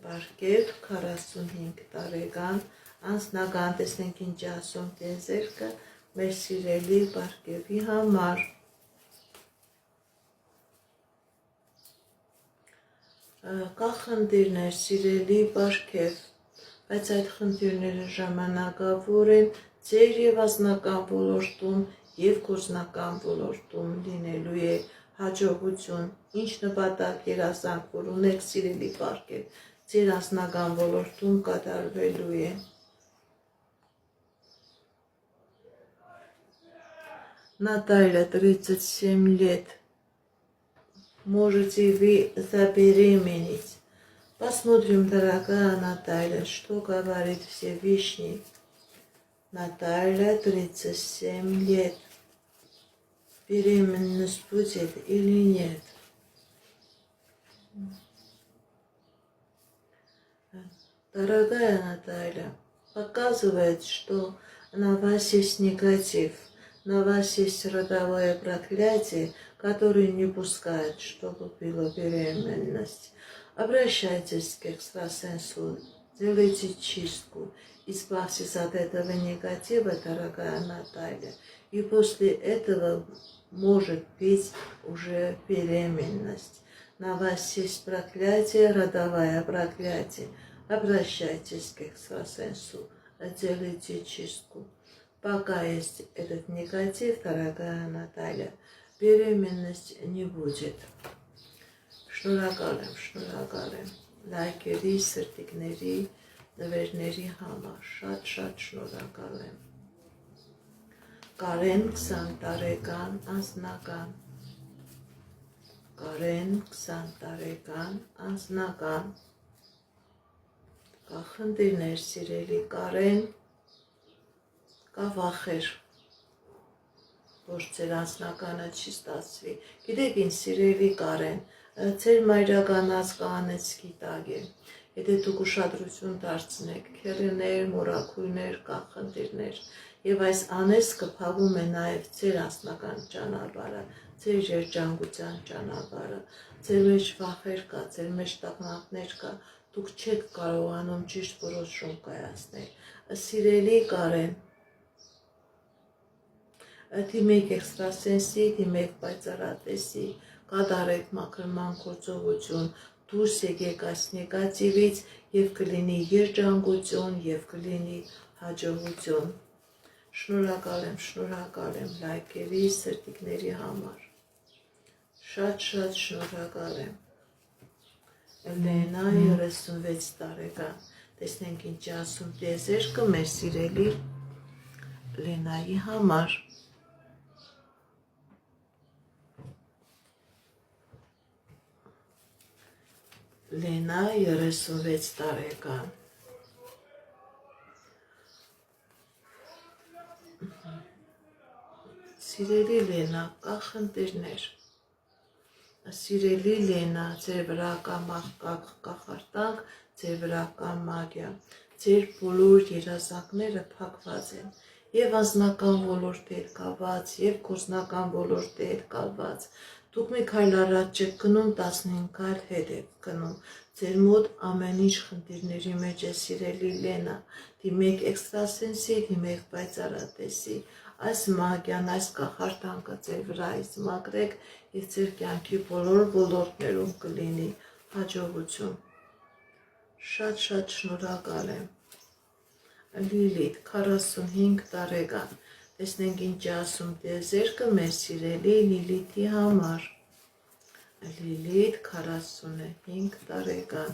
Պարկև 45 տարեկան անձնական, տեսնենք ինչ ասում տիեզերքը մեր սիրելի Պարկևի համար։ Կա խնդիրներ, սիրելի Պարկև, բայց այդ խնդիրները ժամանակավոր են ձեր և անձնական ոլորտում և գործնական ոլորտում լինելու է հաջողություն, ինչ նպատակ երազանք որ ունեք, սիրելի Պարկև, ձեր անձնական ոլորտում կատարվելու է։ Наталья, 37 лет. Можете вы забеременеть? Посмотрим, дорогая Наталья, что говорит Всевышний. Наталья, 37 лет. Беременность будет или нет? Дорогая Наталья, показывает, что на вас есть негатив, на вас есть родовое проклятие, которое не пускает, чтобы была беременность. Обращайтесь к экстрасенсу, делайте чистку, избавьтесь от этого негатива, дорогая Наталья, и после этого может быть уже беременность. На вас есть проклятие, родовое проклятие. Обращайтесь к экстрасенсу, делайте чистку. Пока есть этот негатив, дорогая Наталья, беременность не будет. Շնորհակալ եմ լայքերի, սրտիկների, նվերների համար, շատ շնորհակալ եմ։ Կարեն 20 տարեկան անձնական, Կարեն 20 տարեկան անձնական, կա խնդիրներ սիրելի Կարեն, կա վախեր, որ ձեր անձնականը չի ստացվի, գիտեք ինչ սիրելի Կարեն, ձեր մայրական ազգանեցքի տակ է, եթե դուք ուշադրություն դարձնեք, քերիներ, մորաքույրներ, կա խնդիրներ, եւ այս անեծքը փակում է նաեւ ձեր անձնական ճանապարհը, ձեր երջանկության ճանապարհը, ձեր մեջ վախեր կա, ձեր մեջ տագնապներ կա, դուք չեք կարողանում ճիշտ որոշում կայացնել, սիրելի Կարեն, դիմեք էքստրասենսի, դիմեք պայծառատեսի, կատարեք մաքրման գործողություն, դուրս եկեք այս նեգատիվից եւ կլինի երջանկություն եւ կլինի հաջողություն։ Շնորհակալ եմ լայքերի, սրտիկների համար։ Շատ շնորհակալ եմ։ Լենա 36 տարեկան։ Տեսնենք ինչ ասում տեզերքը մեր սիրելի Լենայի համար։ Լենա 36 տարեկան։ Սիրելի Լենա, կա խնդիրներ։ Սիրելի Լենա, ձեր վրա կա կախարդանք, ձեր վրա կա մագիա։ Ձեր բոլոր երազանքները փակված են։ Եվ անձնական ոլորտի հետ կապված, եւ գործնական ոլորտի հետ կապված։ Դուք մի քայլ առաջ եք գնում, 15 քայլ հետ եք գնում։ Ձեր մոտ ամեն ինչ խնդիրների մեջ է սիրելի Լենա։ Դիմեք էքստրասենսի, դիմեք պայծառատեսի։ Այս մագիան, այս կախարդանքը ձեր վրայից մաքրեք եւ ձեր կյանքի բոլոր ոլորտներում կլինի հաջողություն։ Շատ շնորհակալ եմ։ Լիլիթ 45 տարեկան։ Տեսնենք ինչ ասում տեզերքը մեր սիրելի Լիլիթի համար։ Լիլիթ 45 տարեկան։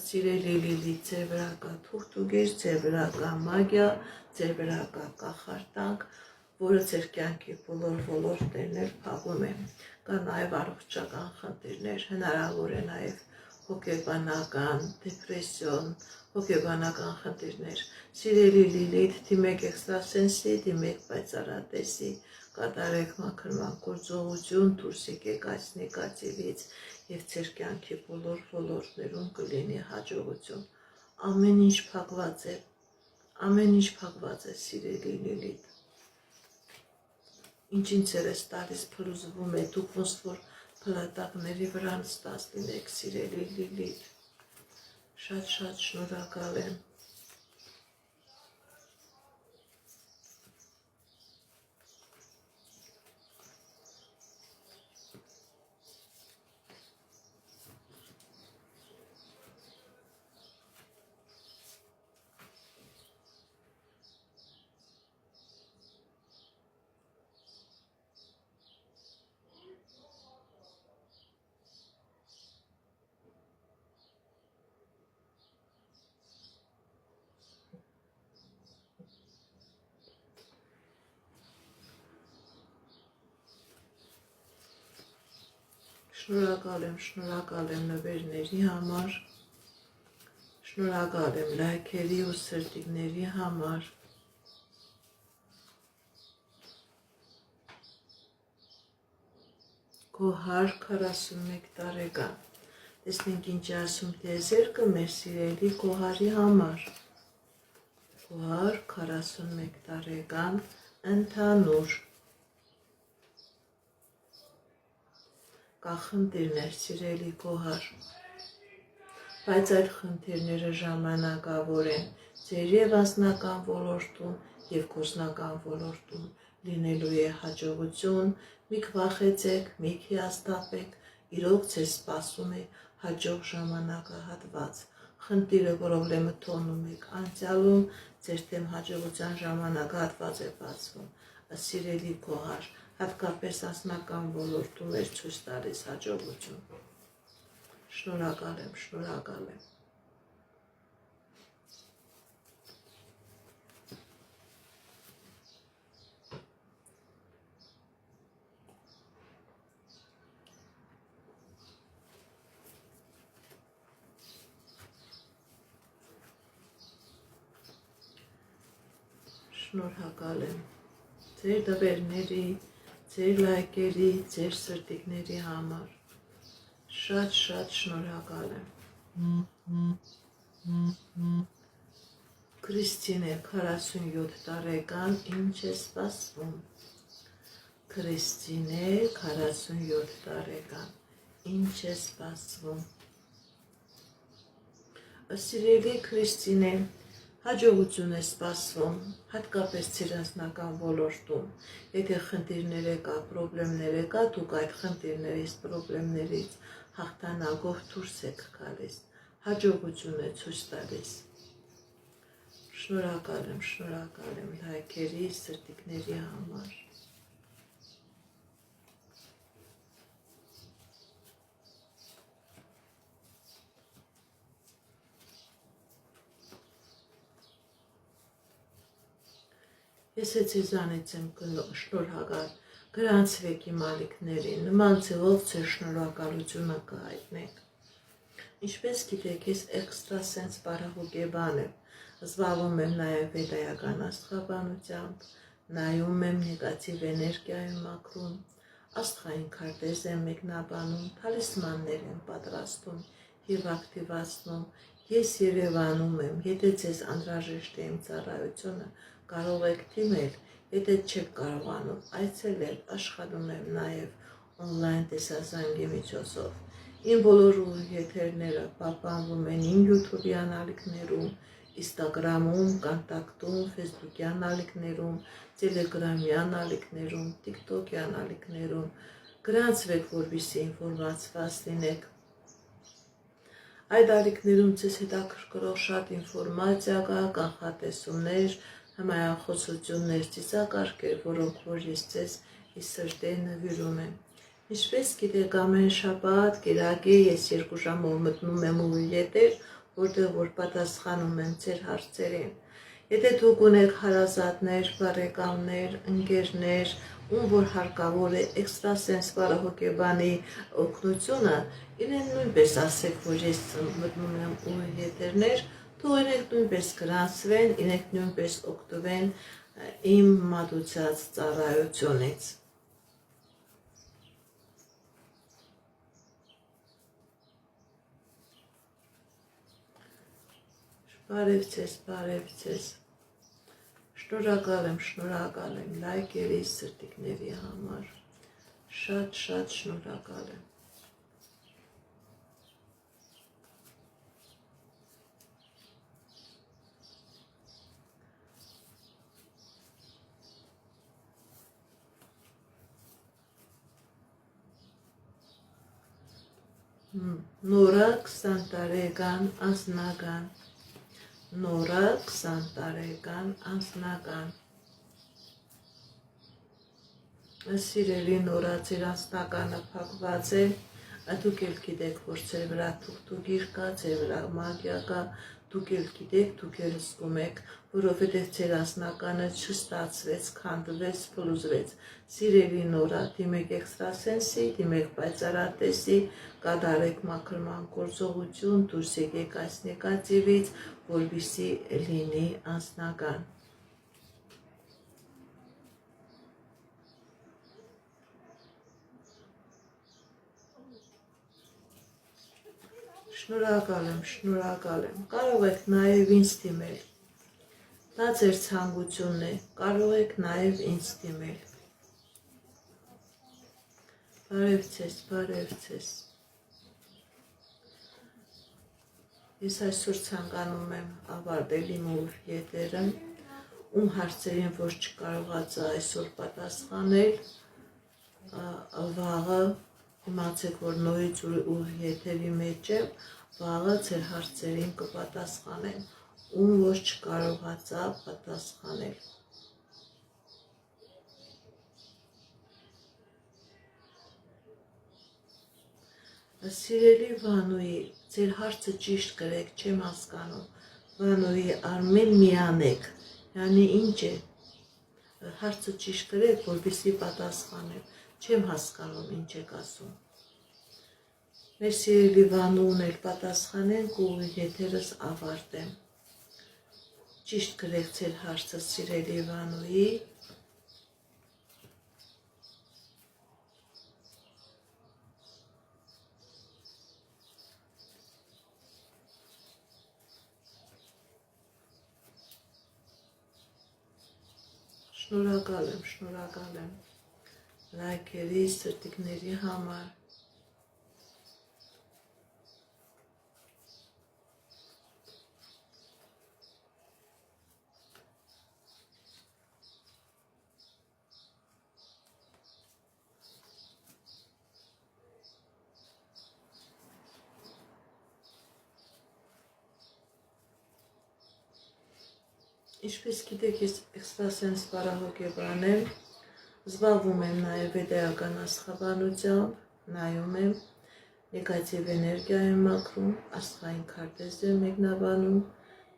Սիրելի Լիլիթ, ձեր վրա կա թուղթուգիր, ձեր վրա կա մագիա, ձեր վրա կա կախարդանք, որը ձեր կյանքի բոլոր ոլորտներն էլ փակում է։ Կա նաև առողջական խնդիրներ, հնարավոր է նաև հոգեբանական, դեպրեսիոն, հոգեբանական խնդիրներ։ Սիրելի Լիլիթ, դիմեք էքստրասենսի, դիմեք պայծառատեսի, կատարեք մաքրման գործողություն, դուրս եկեք այս նեգատիվից եւ ձեր կյանքի բոլոր ոլորտներում կլինի հաջողություն։ Ամեն ինչ փակված է, սիրելի Լիլիթ։ Ինչ ձեր է տալիս փլուզվում է, դուք ոնց որ փլատակների վրա նստած լինեք, սիրելի Լիլիթ։ Շատ շնորհակալ եմ։ Շնորհակալ եմ նվերների համար, շնորհակալ եմ լայքերի ու սրտիկների համար, Գոհար 41 տարեկան, տեսնենք ինչ ասում տեզերքը մեր սիրելի Գոհարի համար, Գոհար 41 տարեկան, ընդհանուր, կա խնդիրներ, սիրելի Գոհար, բայց այդ խնդիրները ժամանակավոր են, ձեր եւ անձնական ոլորտում եւ գործնական ոլորտում լինելու է հաջողություն, մի քվախեցեք, մի հիասթափեք իրոք ձեզ սպասում է հաջող ժամանակահատված։ Խնդիրը պրոբլեմը թողնում եք անցյալում, ձեր թեմ հաջողության ժամանակահատված է բացվում։ Սիրելի գոհար, հատկապես անձնական ոլորտում էր ցույց տալիս հաջողություն։ Շնորհակալ եմ, շնորհակալ եմ։ Շնորհակալ եմ ձեր դվերների, ձեր լայքերի, ձեր սրտիկների համար։ Շատ շնորհակալ եմ։ Քրիստինե 47 տարեկան, ինչ է սպասվում։ Քրիստինե 47 տարեկան, ինչ է սպասվում։ Սիրելի Քրիստինե, հաջողություն է սպասվում, հատկապես ձեր անձնական ոլորտում։ Եթե խնդիրներ կա, պրոբլեմներ կա, դուք այդ խնդիրներից, պրոբլեմներից հաղթանակով դուրս եք գալիս, հաջողություն է ցույց տալիս։ Շնորհակալ եմ լայքերի, սրտիկների համար։ Ես ձեզանից եմ շնորհակալ, գրանցվեք իմ ալիքներին, նման ձևով ձեր շնորհակալությունը կհայտնեք։ Ինչպես գիտեք, ես էքստրասենս բարահոգեբան եմ, զբաղվում եմ նաև վեդայական աստղաբանությամբ, նայում եմ նեգատիվ էներգիայում մաքրում, աստղային քարտեզ եմ մեկնաբանում, թալիսմաններ եմ պատրաստում, և ակտիվացնում, ես Երևանում եմ, եթե ձեզ անհրաժեշտ է իմ ծառայությունը, կարող եք դիմել, եթե չեք կարողանում այցելել, աշխատում եմ նաև օնլայն տեսազանգի միջոցով։ Իմ բոլոր եթերները պահպանվում են իմ YouTube-յան ալիքներում, Instagram-ում, Կոնտակտում, Facebook-յան ալիքներում, Telegram-յան ալիքներում, TikTok-յան ալիքներում։ Գրանցվեք, որպեսզի ինֆորմացված լինեք։ Այդ ալիքներում ձեզ հետաքրքրող շատ ինֆորմացիա կա, կանխատեսումներ, հմայախոսություններ, ծիսակարգեր, որոնք որ ես ձեզ ի սրտե նվիրում եմ։ Ինչպես գիտեք, ամեն շաբաթ, կիրակի ես 2 ժամով մտնում եմ ու եթեր, որտեղ որ պատասխանում եմ ձեր հարցերին։ Եթե դուք ունեք հարազատներ, բարեկամներ, ընկերներ, ում որ հարկավոր է էքստրասենս բարահոգեբանի օգնությունը, իրեն նույնպես ասեք, որ ես մտնում եմ ու եթերներ, թող իրենք նույնպես գրանցվեն, իրենք նույնպես օգտվեն իմ մատուցած ծառայությունից։ Բարև ձեզ։ Շնորհակալ եմ լայքերի, սրտիկների համար։ Շատ շնորհակալ եմ։ Նորա 20 տարեկան անձնական։ Նորա 20 տարեկան անձնական։ Սիրելի Նորա, ձեր անձնականը փակված է, դուք էլ գիտեք, որ ձեր վրա թուղթուգիր կա, ձեր վրա մագիա կա, դուք էլ գիտեք, դուք էլ զգում եք, որովհետև ձեր անձնականը չստացվեց, քանդվեց, փլուզվեց։ Սիրելի Նորա, դիմեք էքստրասենսի, դիմեք պայծառատեսի, կատարեք մաքրման գործողություն, դուրս եկեք այս նեգատիվից, որպեսզի լինի անձնական։ Շնորհակալ եմ։ Կարող եք նաև ինձ դիմել։ Դա ձեր ցանկությունն է, կարող եք նաև ինձ դիմել։ Բարև ձեզ։ Ես այսօր ցանկանում եմ ավարտել իմ եթերը, ում հարցերին որ չկարողացա այսօր պատասխանել, վաղը իմացեք, որ նորից ուր եթերի մեջ եմ, վաղը ձեր հարցերին կպատասխանեմ, ում որ չկարողացա պատասխանել։ Սիրելի Վանուի, ձեր հարցը ճիշտ կրեք, չեմ հասկանում։ Վանուի, Արմեն միանեք, յանի ինչ է, հարցը ճիշտ կրեք, որպեսզի պատասխանեմ, չեմ հասկանում ինչ եք ասում։ Մեր սիրելի Վանուն էլ պատասխանենք ու եթերս ավարտեմ։ Ճիշտ կրեք ձեր հարցը, սիրելի Վանուի։ Շնորհակալ եմ լայքերի, սրտիկների համար։ Ինչպես գիտեք, ես էքստրասենս պարահոգեբան եմ, զբաղվում եմ նաև վեդայական աստղաբանությամբ, նայում եմ, նեգատիվ էներգիա եմ մաքրում, աստղային քարտեզ եմ մեկնաբանում,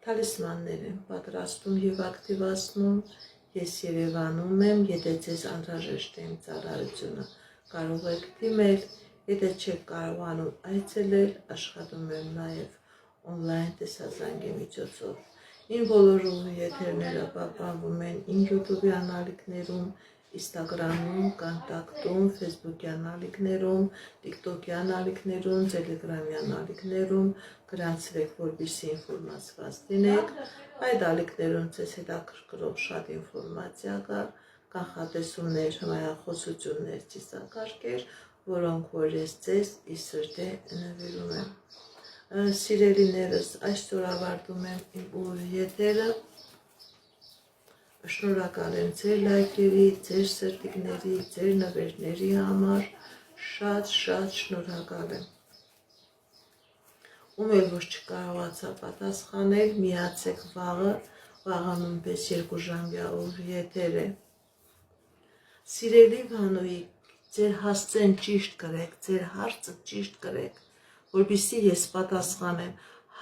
թալիսմաններ եմ պատրաստում և ակտիվացնում, ես Երևանում եմ, եթե ձեզ անհրաժեշտ է իմ ծառայությունը, կարող եք դիմել, եթե չեք կարողանում այցելել, աշխատում եմ նաև օնլայն տեսազանգի միջոցով։ Իմ բոլոր եթերները պահպանվում են իմ YouTube-ի անալիքներում, Instagram-ում, Կոնտակտում, Facebook-ի անալիքներում, TikTok-ի անալիքներում, Telegram-ի անալիքներում, գրանցվեք, որպեսզի ինֆորմացված լինեք։ Այդ ալիքներում ձեզ հետաքրքրող շատ ինֆորմացիա կա, կանխատեսումներ, հմայախոսություններ, ծիսակարգեր, որոնք որ ես ձեզ ի սրտե նվիրում եմ։ Սիրելիներս, այսօր ավարտում եմ իմ եթերը, շնորհակալ եմ ձեր լայքերի, ձեր սրտիկների, ձեր նվերների համար, շատ շնորհակալ եմ։ Ում էլ որ չկարողացա պատասխանել, միացեք վաղը նույնպես 2 ժամյա եթեր է։ Սիրելի Վանուի, ձեր հասցեն ճիշտ կրեք, ձեր հարցը ճիշտ կրեք, որպեսզի ես պատասխանեմ,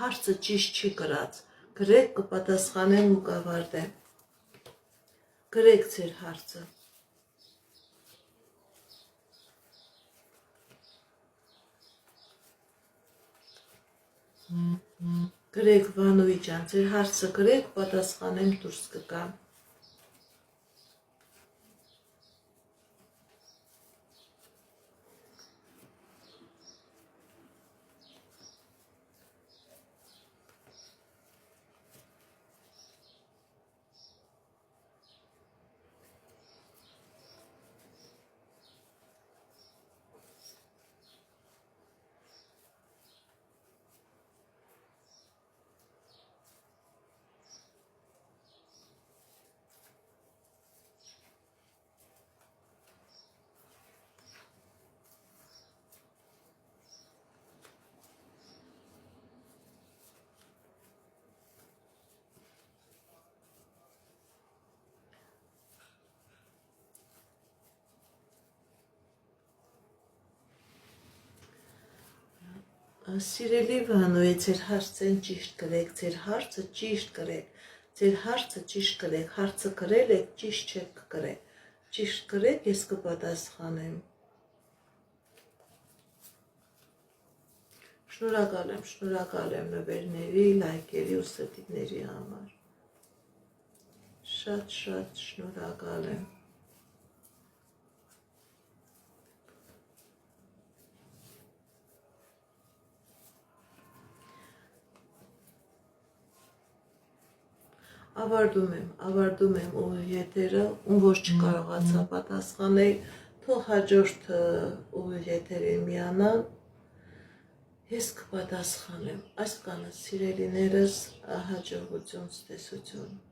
հարցը ճիշտ չի կրած, գրեք կպատասխանեմ ու կավարտեմ, գրեք ձեր հարցը։ Գրեք Վանուի ջան, ձեր հարցը գրեք, պատասխանեմ դուրս կգա։ Սիրելի Վանուի, ձեր հարցեն ճիշտ կրեք, ձեր հարցը ճիշտ կրեք, ձեր հարցը ճիշտ կրեք, հարցը կրել եք, ճիշտ չեք կրեք, ճիշտ կրեք, ես կպատասխանեմ։ Շնորհակալ եմ նվերների, լայքերի ու սրտիկների համար։ Շատ շնորհակալ եմ։ Ավարտում եմ ու եթերը, ում որ չկարողացա պատասխանել, թող հաջորդ ու եթերին միանան, ես կպատասխանեմ։ Այս կանը սիրելիներս, հաջողություն, ցտեսություն։